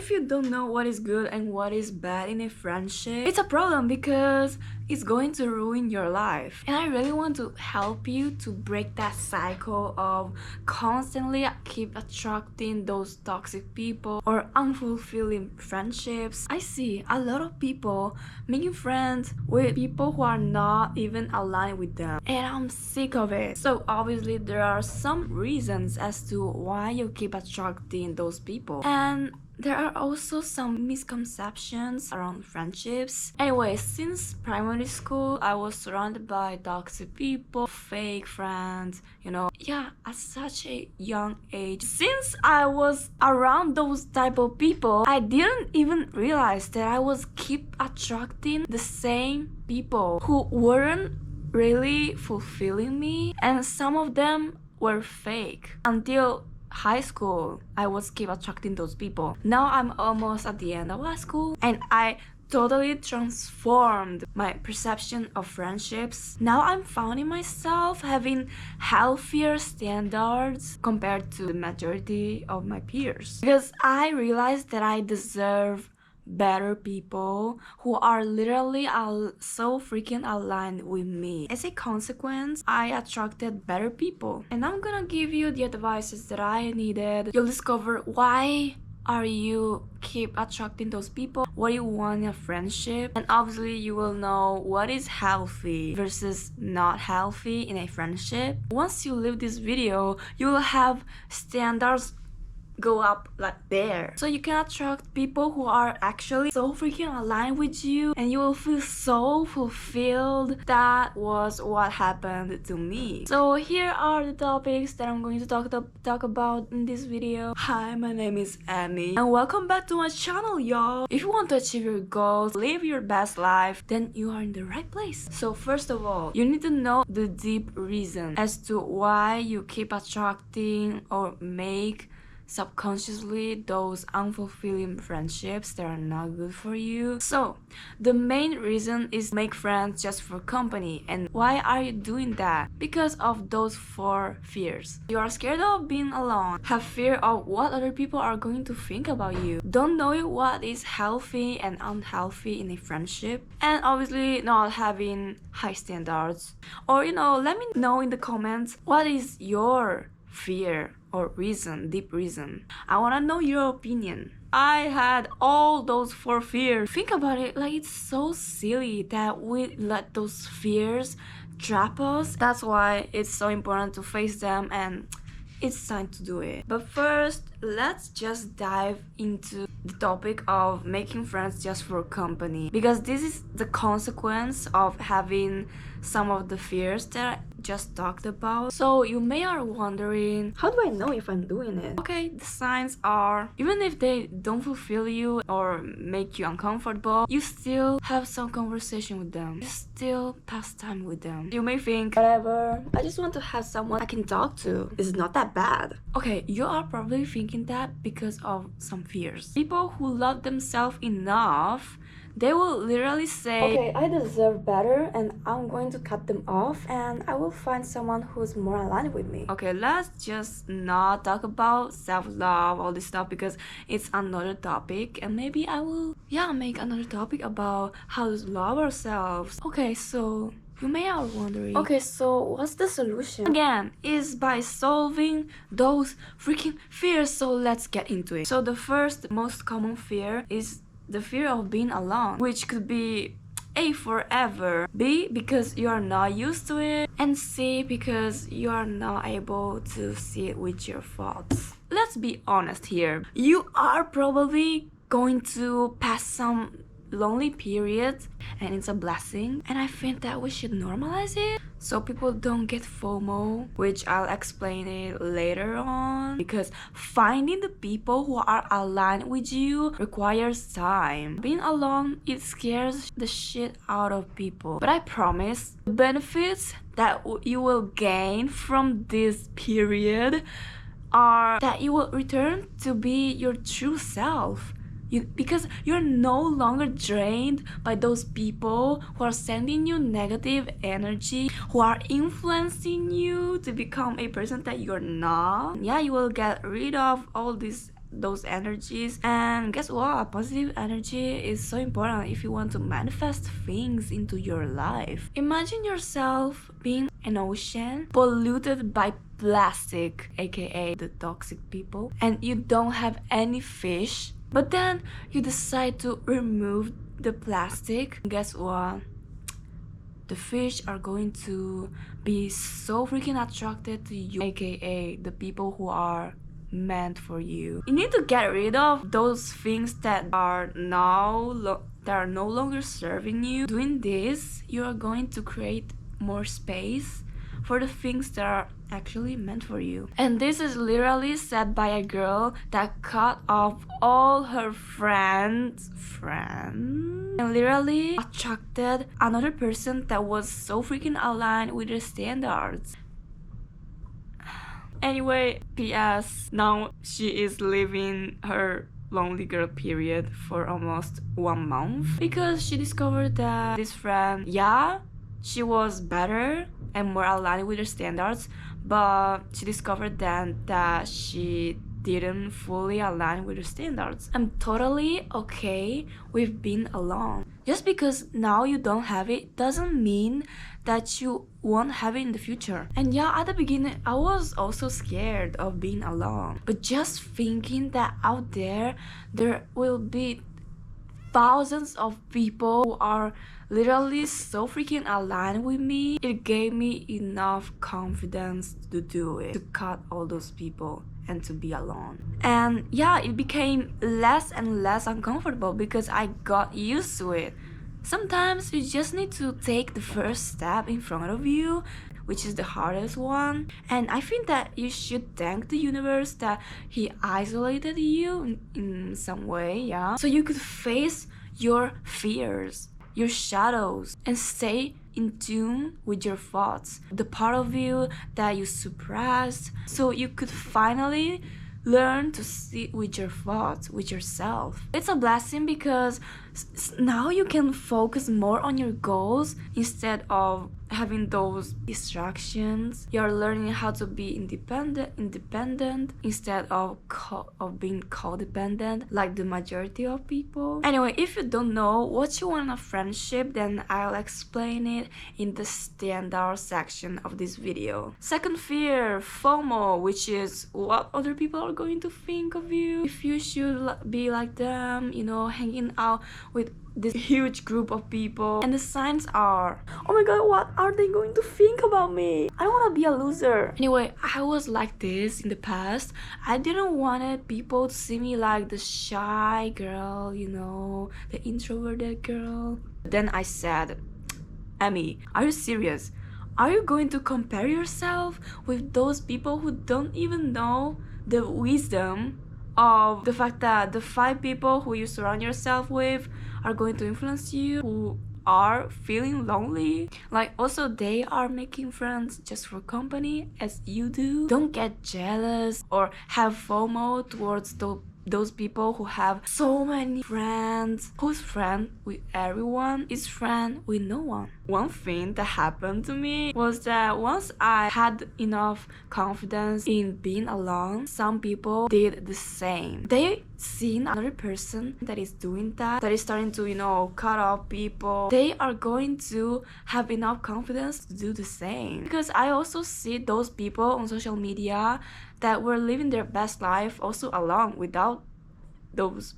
If you don't know what is good and what is bad in a friendship, it's a problem because it's going to ruin your life. And I really want to help you to break that cycle of constantly keep attracting those toxic people or unfulfilling friendships. I see a lot of people making friends with people who are not even aligned with them, and I'm sick of it. So obviously there are some reasons as to why you keep attracting those people, and there are also some misconceptions around friendships. Anyway, since primary school, I was surrounded by toxic people, fake friends, at such a young age. Since I was around those type of people, I didn't even realize that I was keep attracting the same people who weren't really fulfilling me, and some of them were fake. Until high school, I was keep attracting those people. Now I'm almost at the end of high school, and I totally transformed my perception of friendships. Now I'm finding myself having healthier standards compared to the majority of my peers, because I realized that I deserve better people who are literally so freaking aligned with me. As a consequence, I attracted better people, and I'm gonna give you the advices that I needed. You'll discover why are you keep attracting those people, what you want in a friendship, and obviously you will know what is healthy versus not healthy in a friendship. Once you leave this video, you will have standards go up like there, so you can attract people who are actually so freaking aligned with you, and you will feel so fulfilled. That was what happened to me. So here are the topics that I'm going to talk about in this video. Hi, my name is Annie, and welcome back to my channel, y'all. If you want to achieve your goals, live your best life, then you are in the right place. So first of all, you need to know the deep reason as to why you keep attracting or make subconsciously those unfulfilling friendships that are not good for you. So the main reason is make friends just for company. And why are you doing that? Because of those 4 fears. You are scared of being alone, have fear of what other people are going to think about you, don't know what is healthy and unhealthy in a friendship, and obviously not having high standards. Or let me know in the comments what is your fear or reason, deep reason. I want to know your opinion. I had all those 4 fears. Think about it, like it's so silly that we let those fears trap us. That's why it's so important to face them, and it's time to do it. But first, let's just dive into the topic of making friends just for company, because this is the consequence of having some of the fears that I just talked about. So you may are wondering, how do I know if I'm doing it? Okay, the signs are, even if they don't fulfill you or make you uncomfortable, you still have some conversation with them, you still pass time with them. You may think, whatever, I just want to have someone I can talk to, it's not that bad. Okay, you are probably thinking that because of some fears. People who love themselves enough, they will literally say, okay, I deserve better, and I'm going to cut them off, and I will find someone who's more aligned with me. Okay, let's just not talk about self-love, all this stuff, because it's another topic, and maybe I will make another topic about how to love ourselves. Okay, so you may are wondering, okay, so what's the solution? Again, is by solving those freaking fears. So let's get into it. So the first most common fear is the fear of being alone, which could be A, forever, B, because you are not used to it, and C, because you are not able to see it with your thoughts. Let's be honest here. You are probably going to pass some lonely period, and it's a blessing, and I think that we should normalize it so people don't get FOMO, which I'll explain it later on, because finding the people who are aligned with you requires time. Being alone, it scares the shit out of people, but I promise the benefits that you will gain from this period are that you will return to be your true self. Because you're no longer drained by those people who are sending you negative energy, who are influencing you to become a person that you're not. Yeah, you will get rid of all this those energies. And guess what? Positive energy is so important if you want to manifest things into your life. Imagine yourself being an ocean polluted by plastic, aka the toxic people, and you don't have any fish, but then you decide to remove the plastic. Guess what? The fish are going to be so freaking attracted to you, aka the people who are meant for you. You need to get rid of those things that are no longer serving you. Doing this, you are going to create more space for the things that are actually meant for you. And this is literally said by a girl that cut off all her friends and literally attracted another person that was so freaking aligned with her standards. Anyway, PS, now she is living her lonely girl period for almost 1 month because she discovered that this friend, yeah, she was better and more aligned with her standards, but she discovered then that she didn't fully align with her standards. I'm totally okay with being alone. Just because now you don't have it doesn't mean that you won't have it in the future. And yeah, at the beginning I was also scared of being alone, but just thinking that out there will be thousands of people who are literally so freaking aligned with me, it gave me enough confidence to do it, to cut all those people and to be alone. And yeah, it became less and less uncomfortable because I got used to it. Sometimes you just need to take the first step in front of you, which is the hardest one. And I think that you should thank the universe that he isolated you in some way, yeah, so you could face your fears, your shadows, and stay in tune with your thoughts, the part of you that you suppressed, so you could finally learn to sit with your thoughts, with yourself. It's a blessing because now you can focus more on your goals instead of having those distractions. You're learning how to be independent instead of being codependent like the majority of people. Anyway, if you don't know what you want in a friendship, then I'll explain it in the standard section of this video. Second fear, FOMO, which is what other people are going to think of you. If you should be like them, you know, hanging out with this huge group of people. And the signs are, oh my god, what are they going to think about me? I don't want to be a loser. Anyway, I was like this in the past. I didn't want people to see me like the shy girl, you know, the introverted girl. Then I said, Emmy, are you serious? Are you going to compare yourself with those people who don't even know the wisdom of the fact that the 5 people who you surround yourself with are going to influence you, who are feeling lonely? Like, also they are making friends just for company as you do. Don't get jealous or have FOMO towards those people who have so many friends, who's friend with everyone is friend with no one. One thing that happened to me was that once I had enough confidence in being alone, some people did the same. They seen another person that is doing that is starting to, you know, cut off people. They are going to have enough confidence to do the same. Because I also see those people on social media that were living their best life also alone, without those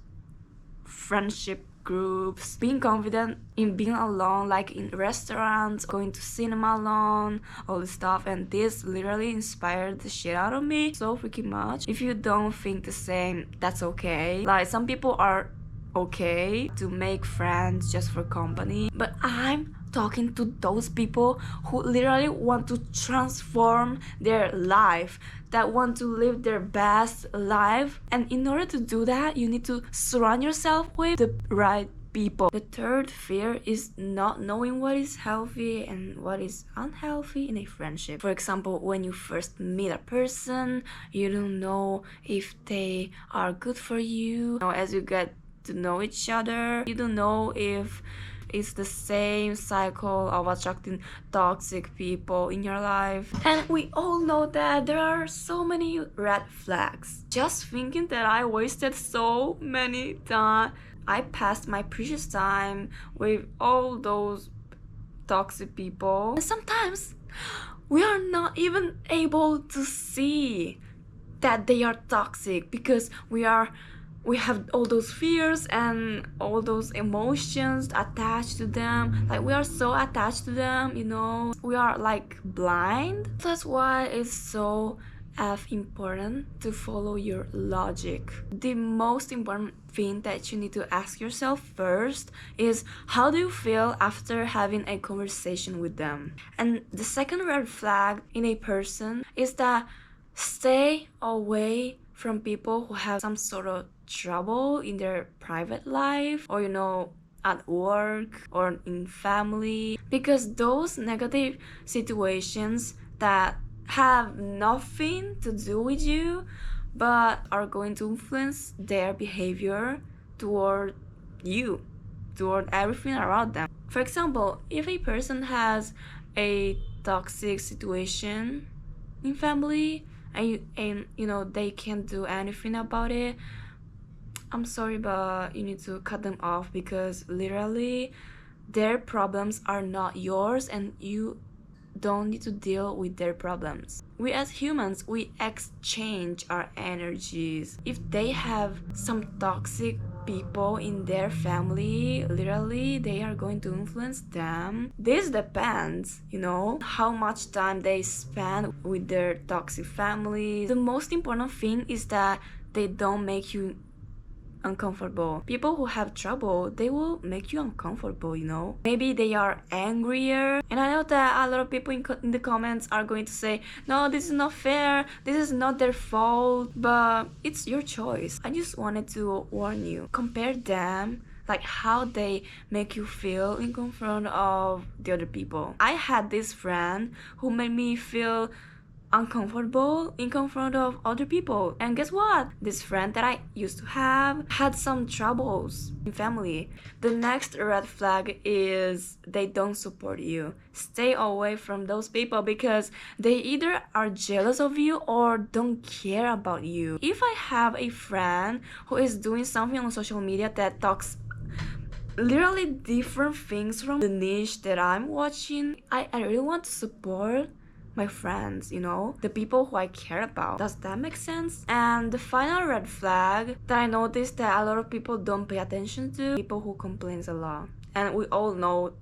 friendship groups, being confident in being alone, like in restaurants, going to cinema alone, all this stuff. And this literally inspired the shit out of me so freaking much. If you don't think the same, that's okay. Like, some people are okay to make friends just for company, but I'm talking to those people who literally want to transform their life, that want to live their best life. And in order to do that, you need to surround yourself with the right people. The third fear is not knowing what is healthy and what is unhealthy in a friendship. For example, when you first meet a person, you don't know if they are good for you. As you get to know each other, you don't know if It's the same cycle of attracting toxic people in your life. And we all know that there are so many red flags. Just thinking that I wasted so many time. I passed my precious time with all those toxic people. And sometimes we are not even able to see that they are toxic because we have all those fears and all those emotions attached to them. Like, we are so attached to them, you know, we are like blind. That's why it's so important to follow your logic. The most important thing that you need to ask yourself first is, how do you feel after having a conversation with them? And the second red flag in a person is that stay away from people who have some sort of trouble in their private life, or, you know, at work or in family, because those negative situations that have nothing to do with you but are going to influence their behavior toward you, toward everything around them. For example, if a person has a toxic situation in family and you know they can't do anything about it, I'm sorry, but you need to cut them off, because literally their problems are not yours and you don't need to deal with their problems. We as humans, we exchange our energies. If they have some toxic people in their family, literally they are going to influence them. This depends, you know, how much time they spend with their toxic family. The most important thing is that they don't make you uncomfortable. People who have trouble, they will make you uncomfortable, you know. Maybe they are angrier, and I know that a lot of people in the comments are going to say, no, this is not fair, this is not their fault, but it's your choice. I just wanted to warn you, compare them, like how they make you feel in front of the other people. I had this friend who made me feel uncomfortable in front of other people, and guess what, this friend that I used to have had some troubles in family. The next red flag is they don't support you. Stay away from those people because they either are jealous of you or don't care about you. If I have a friend who is doing something on social media that talks literally different things from the niche that I'm watching, I really want to support my friends, you know, the people who I care about. Does that make sense? And the final red flag that I noticed that a lot of people don't pay attention to, people who complains a lot. And we all know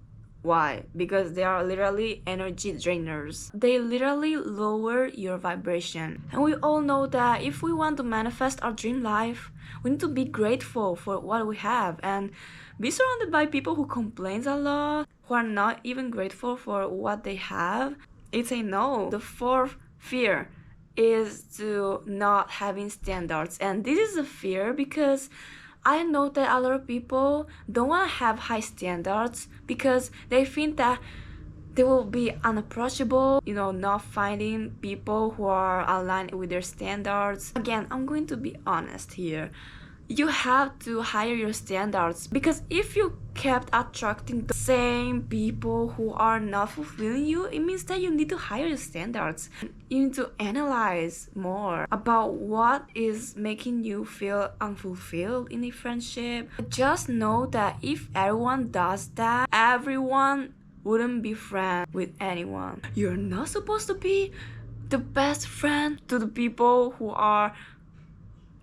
why, because they are literally energy drainers. They literally lower your vibration. And we all know that if we want to manifest our dream life, we need to be grateful for what we have and be surrounded by people who complains a lot, who are not even grateful for what they have. It's a no. The fourth fear is to not having standards, and this is a fear because I know that a lot of people don't want to have high standards because they think that they will be unapproachable, you know, not finding people who are aligned with their standards. Again, I'm going to be honest here. You have to higher your standards, because if you kept attracting the same people who are not fulfilling you, it means that you need to higher your standards. You need to analyze more about what is making you feel unfulfilled in a friendship. Just know that if everyone does that, everyone wouldn't be friends with anyone. You're not supposed to be the best friend to the people who are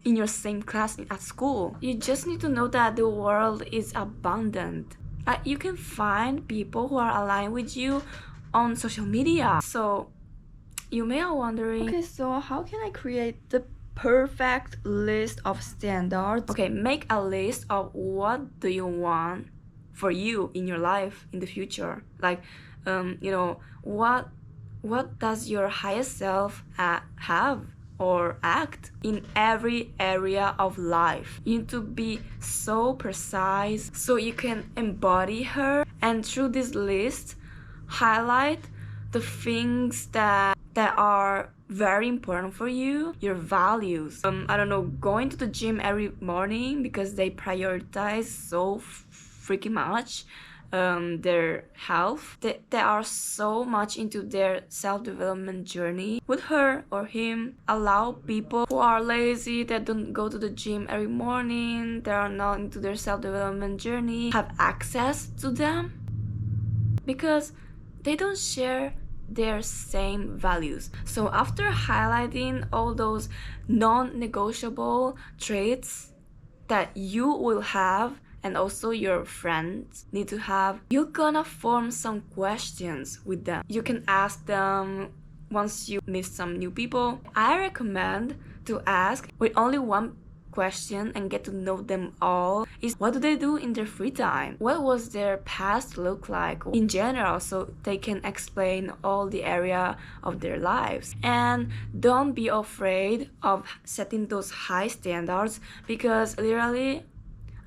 in your same class at school. You just need to know that the world is abundant. You can find people who are aligned with you on social media. So you may are wondering, okay, so how can I create the perfect list of standards? Okay, make a list of what do you want for you in your life in the future. Like, you know, what does your highest self have or act in every area of life? You need to be so precise so you can embody her, and through this list highlight the things that are very important for you, your values. I don't know, going to the gym every morning because they prioritize so freaking much their health. They are so much into their self-development journey. Would her or him allow people who are lazy, that don't go to the gym every morning, they are not into their self-development journey, have access to them? Because they don't share their same values. So after highlighting all those non-negotiable traits that you will have and also your friends need to have, you're gonna form some questions with them. You can ask them once you meet some new people. I recommend to ask with only one question and get to know them all is, what do they do in their free time? What was their past look like in general, so they can explain all the area of their lives. And don't be afraid of setting those high standards, because literally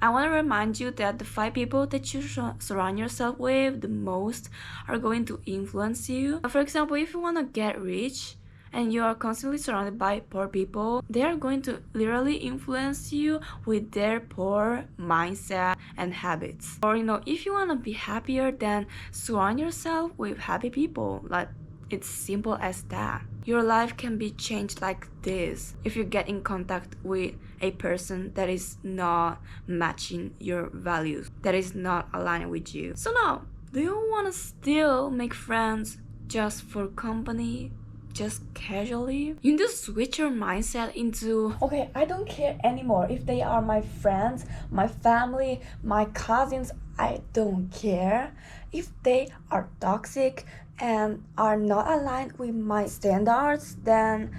I want to remind you that the 5 people that you surround yourself with the most are going to influence you. For example, if you want to get rich and you are constantly surrounded by poor people, they are going to literally influence you with their poor mindset and habits. Or if you want to be happier, then surround yourself with happy people. Like, it's simple as that. Your life can be changed like this if you get in contact with a person that is not matching your values, that is not aligned with you. So now, do you want to still make friends just for company? Just casually? You need to switch your mindset into, okay, I don't care anymore if they are my friends, my family, my cousins. I don't care if they are toxic and are not aligned with my standards. Then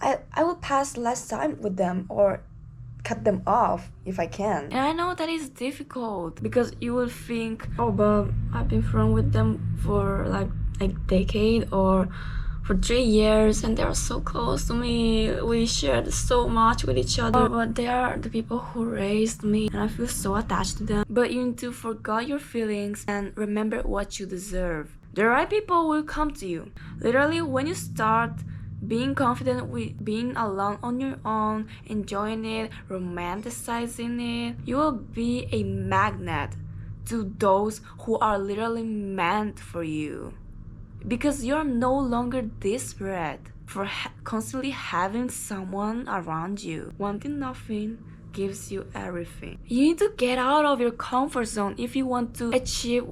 I will pass less time with them or cut them off if I can. And I know that is difficult, because you will think, oh, but I've been friends with them for like a decade or for 3 years and they are so close to me, we shared so much with each other, but they are the people who raised me and I feel so attached to them. But you need to forget your feelings and remember what you deserve. The right people will come to you. Literally, when you start being confident with being alone on your own, enjoying it, romanticizing it, you will be a magnet to those who are literally meant for you. Because you're no longer desperate for constantly having someone around you. Wanting nothing gives you everything. You need to get out of your comfort zone if you want to achieve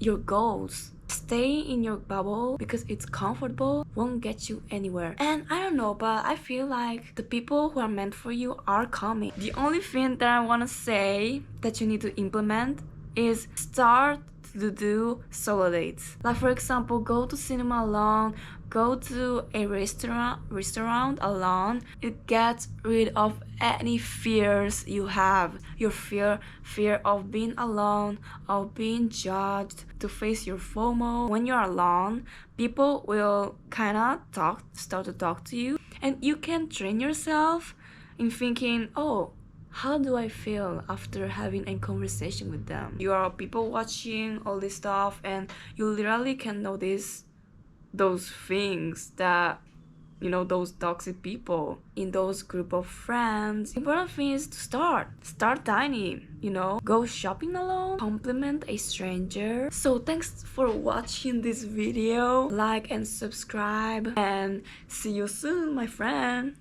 your goals. Staying in your bubble because it's comfortable won't get you anywhere. And I don't know, but I feel like the people who are meant for you are coming. The only thing that I want to say that you need to implement is start to do solo dates. Like, for example, go to cinema alone, go to a restaurant alone. It gets rid of any fears you have. Your fear of being alone, of being judged, to face your FOMO. When you're alone, people will start to talk to you, and you can train yourself in thinking, oh, how do I feel after having a conversation with them? You are people watching all this stuff, and you literally can notice those things that, those toxic people in those group of friends. The important thing is to start tiny, go shopping alone, compliment a stranger. So thanks for watching this video. Like and subscribe, and see you soon, my friend.